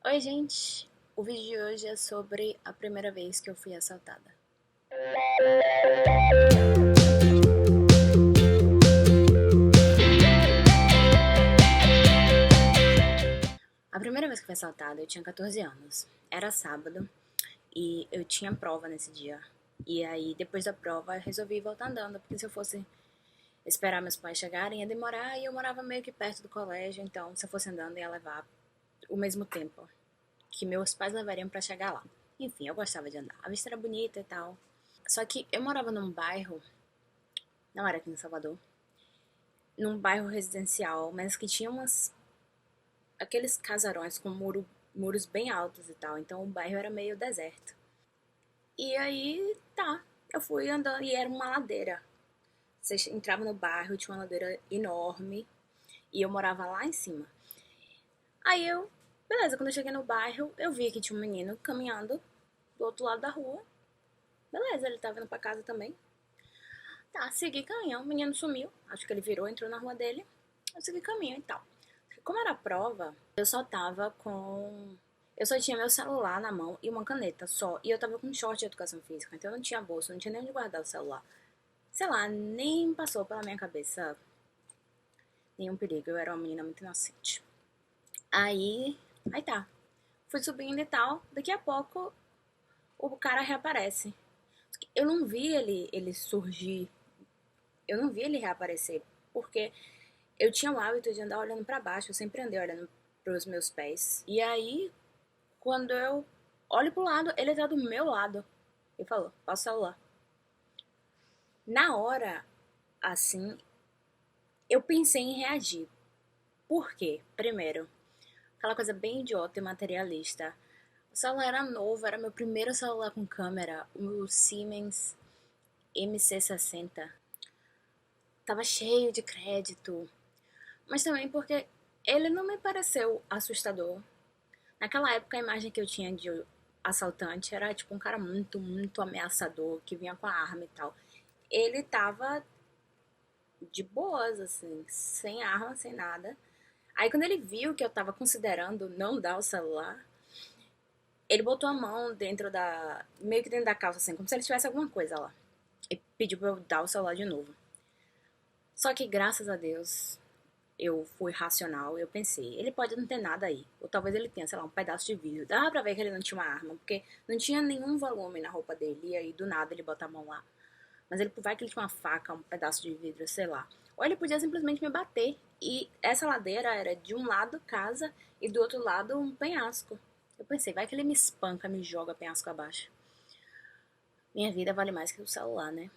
Oi, gente! O vídeo de hoje é sobre a primeira vez que eu fui assaltada. A primeira vez que fui assaltada, eu tinha 14 anos. Era sábado e eu tinha prova nesse dia. E aí, depois da prova, eu resolvi voltar andando, porque se eu fosse esperar meus pais chegarem, ia demorar e eu morava meio que perto do colégio, então se eu fosse andando, ia levar o mesmo tempo que meus pais levariam pra chegar lá. Enfim, eu gostava de andar. A vista era bonita e tal. Só que eu morava num bairro, não era aqui em Salvador, num bairro residencial, mas que tinha aqueles casarões com muros bem altos e tal, então o bairro era meio deserto. E aí, tá, eu fui andando e era uma ladeira. Você entrava no bairro, tinha uma ladeira enorme e eu morava lá em cima. Aí beleza, quando eu cheguei no bairro, eu vi que tinha um menino caminhando do outro lado da rua. Beleza, ele tava indo pra casa também. Tá, segui caminhando, o menino sumiu. Acho que ele virou, entrou na rua dele. Eu segui caminho e tal. Como era prova, eu só tava com. Eu só tinha meu celular na mão e uma caneta só. E eu tava com um short de educação física, então eu não tinha bolsa, não tinha nem onde guardar o celular. Sei lá, nem passou pela minha cabeça nenhum perigo. Eu era uma menina muito inocente. Aí tá. Fui subindo e tal. Daqui a pouco o cara reaparece. Eu não vi ele surgir. Eu não vi ele reaparecer. Porque eu tinha o hábito de andar olhando pra baixo. Eu sempre andei olhando pros meus pés. E aí, quando eu olho pro lado, ele tá do meu lado. Ele falou, passa o celular. Na hora, assim, eu pensei em reagir. Por quê? Primeiro, aquela coisa bem idiota e materialista. O celular era novo, era meu primeiro celular com câmera, o Siemens MC60. Tava cheio de crédito. Mas também porque ele não me pareceu assustador. Naquela época, a imagem que eu tinha de assaltante era tipo um cara muito, muito ameaçador, que vinha com a arma e tal. Ele tava de boas, assim, sem arma, sem nada. Aí quando ele viu que eu tava considerando não dar o celular, ele botou a mão meio que dentro da calça, assim, como se ele tivesse alguma coisa lá. E pediu pra eu dar o celular de novo. Só que graças a Deus, eu fui racional, eu pensei, ele pode não ter nada aí. Ou talvez ele tenha, sei lá, um pedaço de vidro. Dava pra ver que ele não tinha uma arma, porque não tinha nenhum volume na roupa dele. E aí, do nada, ele bota a mão lá. Mas ele vai que ele tinha uma faca, um pedaço de vidro, sei lá. Ou ele podia simplesmente me bater. E essa ladeira era de um lado casa e do outro lado um penhasco. Eu pensei, vai que ele me espanca, me joga penhasco abaixo. Minha vida vale mais que o celular, né?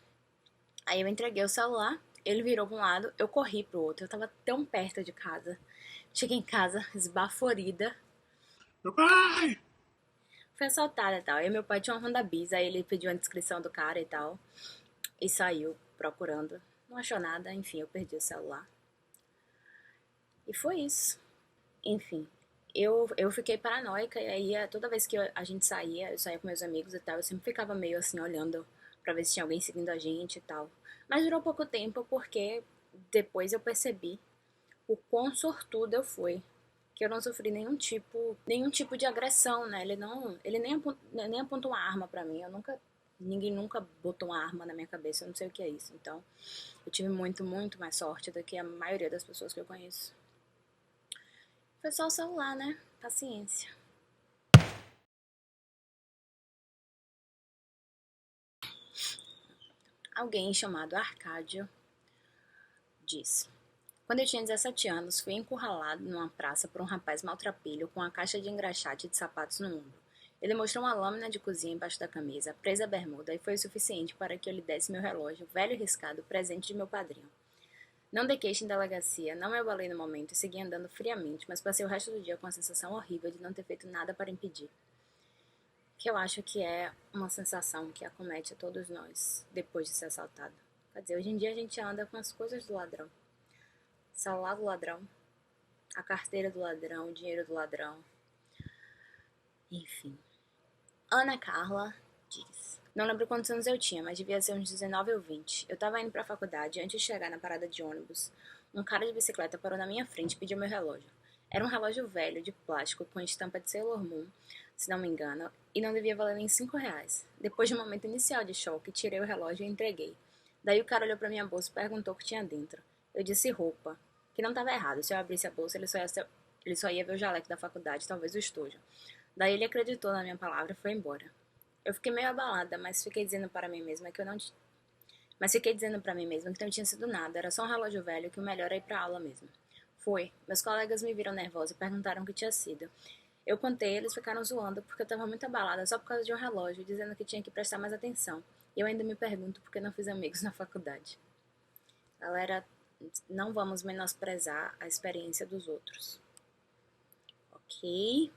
Aí eu entreguei o celular, ele virou pra um lado, eu corri pro outro. Eu tava tão perto de casa. Cheguei em casa, esbaforida. Meu pai! Fui assaltada e tal. Aí meu pai tinha uma Honda Bis, aí ele pediu a descrição do cara e tal. E saiu procurando. Não achou nada, enfim, eu perdi o celular. E foi isso. Enfim, eu fiquei paranoica e aí toda vez que a gente saía, eu saía com meus amigos e tal, eu sempre ficava meio assim olhando pra ver se tinha alguém seguindo a gente e tal. Mas durou pouco tempo porque depois eu percebi o quão sortuda eu fui. Que eu não sofri nenhum tipo de agressão, né? Ele nem apontou uma arma pra mim. Ninguém nunca botou uma arma na minha cabeça. Eu não sei o que é isso. Então, eu tive muito, muito mais sorte do que a maioria das pessoas que eu conheço. Foi só o celular, né? Paciência. Alguém chamado Arcádio diz: quando eu tinha 17 anos, fui encurralado numa praça por um rapaz maltrapilho com uma caixa de engraxate de sapatos no ombro. Ele mostrou uma lâmina de cozinha embaixo da camisa, presa à bermuda, e foi o suficiente para que eu lhe desse meu relógio, velho e riscado, presente de meu padrinho. Não dei queixa em delegacia, não me abalei no momento e segui andando friamente, mas passei o resto do dia com a sensação horrível de não ter feito nada para impedir. Que eu acho que é uma sensação que acomete a todos nós depois de ser assaltado. Quer dizer, hoje em dia a gente anda com as coisas do ladrão. Celular do ladrão, a carteira do ladrão, o dinheiro do ladrão. Enfim. Ana Carla diz: não lembro quantos anos eu tinha, mas devia ser uns 19 ou 20. Eu tava indo pra faculdade e antes de chegar na parada de ônibus, um cara de bicicleta parou na minha frente e pediu meu relógio. Era um relógio velho, de plástico, com estampa de Sailor Moon, se não me engano, e não devia valer nem R$ 5. Depois de um momento inicial de choque, tirei o relógio e entreguei. Daí o cara olhou pra minha bolsa e perguntou o que tinha dentro. Eu disse roupa, que não estava errado. Se eu abrisse a bolsa, ele só ia ver o jaleco da faculdade, talvez o estojo. Daí ele acreditou na minha palavra e foi embora. Eu fiquei meio abalada, mas fiquei dizendo para mim mesma que eu não mas fiquei dizendo pra mim mesma que não tinha sido nada, era só um relógio velho, que o melhor era ir pra aula mesmo. Foi. Meus colegas me viram nervosa e perguntaram o que tinha sido. Eu contei, eles ficaram zoando porque eu estava muito abalada só por causa de um relógio, dizendo que tinha que prestar mais atenção. E eu ainda me pergunto por que não fiz amigos na faculdade. Galera, não vamos menosprezar a experiência dos outros. Ok?